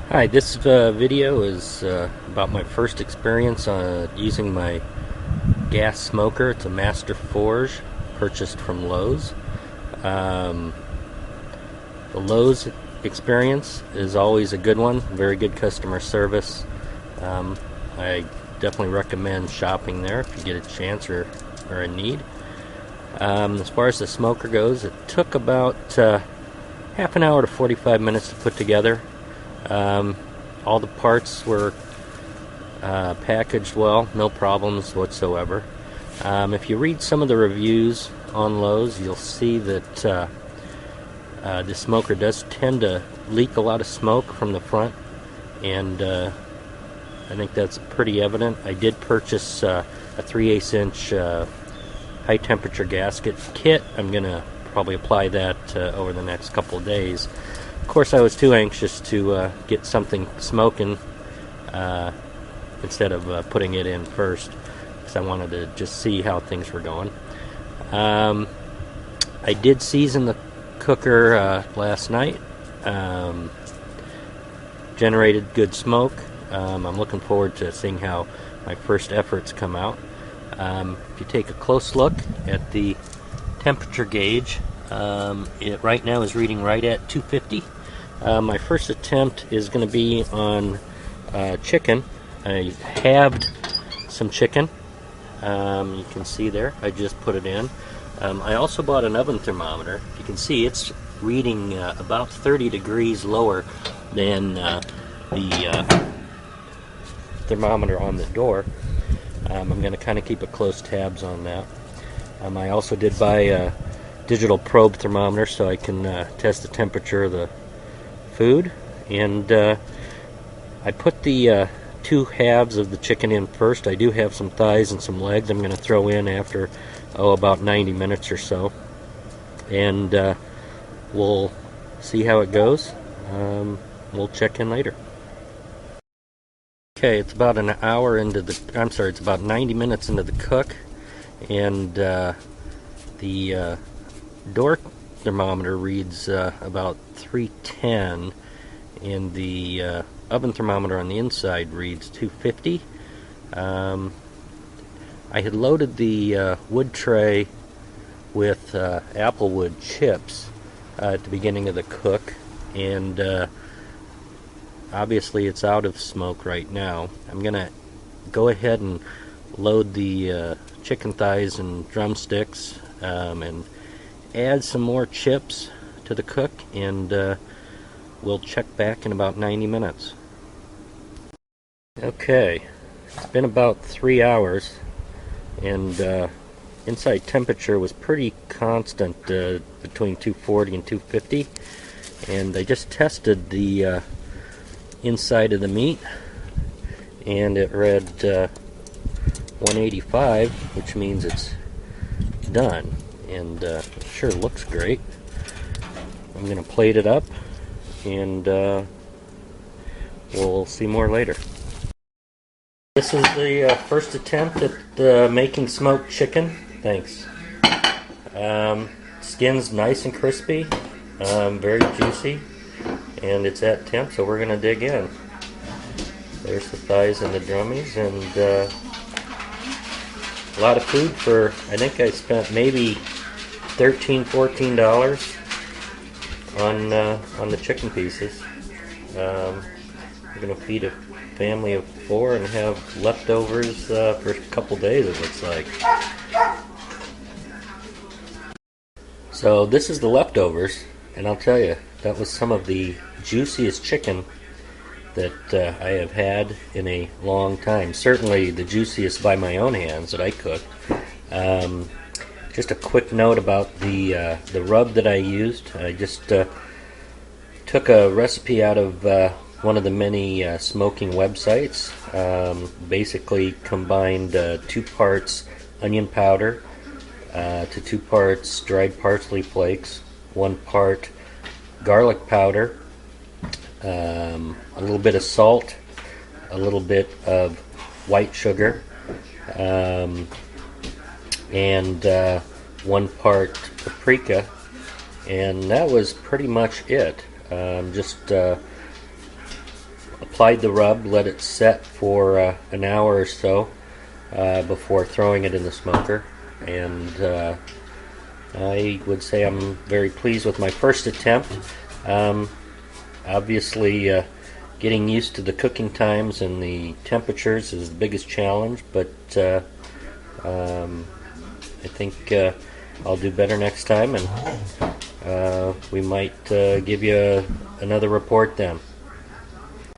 Hi, this video is about my first experience using my gas smoker. It's a Master Forge, purchased from Lowe's. Um, the Lowe's experience is always a good one, very good customer service. I definitely recommend shopping there if you get a chance or in need. As far as the smoker goes, it took about half an hour to 45 minutes to put together. All the parts were packaged well, no problems whatsoever. If you read some of the reviews on Lowe's, you'll see that the smoker does tend to leak a lot of smoke from the front, and I think that's pretty evident. I did purchase a 3/8 inch high temperature gasket kit. I'm going to probably apply that over the next couple of days. Of course, I was too anxious to get something smoking instead of putting it in first, because I wanted to just see how things were going. I did season the cooker last night. Generated good smoke. I'm looking forward to seeing how my first efforts come out. If you take a close look at the temperature gauge, it right now is reading right at 250. My first attempt is going to be on chicken. I halved some chicken. You can see there, I just put it in. I also bought an oven thermometer. You can see it's reading about 30 degrees lower than the thermometer on the door. I'm going to kind of keep a close tabs on that. I also did buy a digital probe thermometer so I can test the temperature of the food, and I put the two halves of the chicken in first. I do have some thighs and some legs I'm going to throw in after about 90 minutes or so, and we'll see how it goes. We'll check in later. Okay, it's about an hour into the, it's about 90 minutes into the cook, and the door thermometer reads about 310, and the oven thermometer on the inside reads 250. I had loaded the wood tray with applewood chips at the beginning of the cook, and obviously it's out of smoke right now. I'm gonna go ahead and load the chicken thighs and drumsticks, and add some more chips to the cook, and we'll check back in about 90 minutes. Okay, it's been about 3 hours, and inside temperature was pretty constant between 240 and 250, and I just tested the inside of the meat, and it read 185, which means it's done, and sure looks great. I'm going to plate it up, and we'll see more later. This is the first attempt at making smoked chicken. Thanks. Skin's nice and crispy, very juicy, and it's at temp, so we're going to dig in. There's the thighs and the drummies, and a lot of food for, I think I spent maybe $13–14 on the chicken pieces. I'm going to feed a family of 4 and have leftovers for a couple days, it looks like. So this is the leftovers, and I'll tell you, that was some of the juiciest chicken that I have had in a long time. Certainly the juiciest by my own hands that I cooked. Just a quick note about the rub that I used. I just took a recipe out of one of the many smoking websites. Basically combined 2 parts onion powder to 2 parts dried parsley flakes, 1 part garlic powder, a little bit of salt, a little bit of white sugar, and 1 part paprika, and that was pretty much it. Just applied the rub, let it set for an hour or so before throwing it in the smoker, and I would say I'm very pleased with my first attempt. Obviously, getting used to the cooking times and the temperatures is the biggest challenge, but I think I'll do better next time, and we might give you another report then.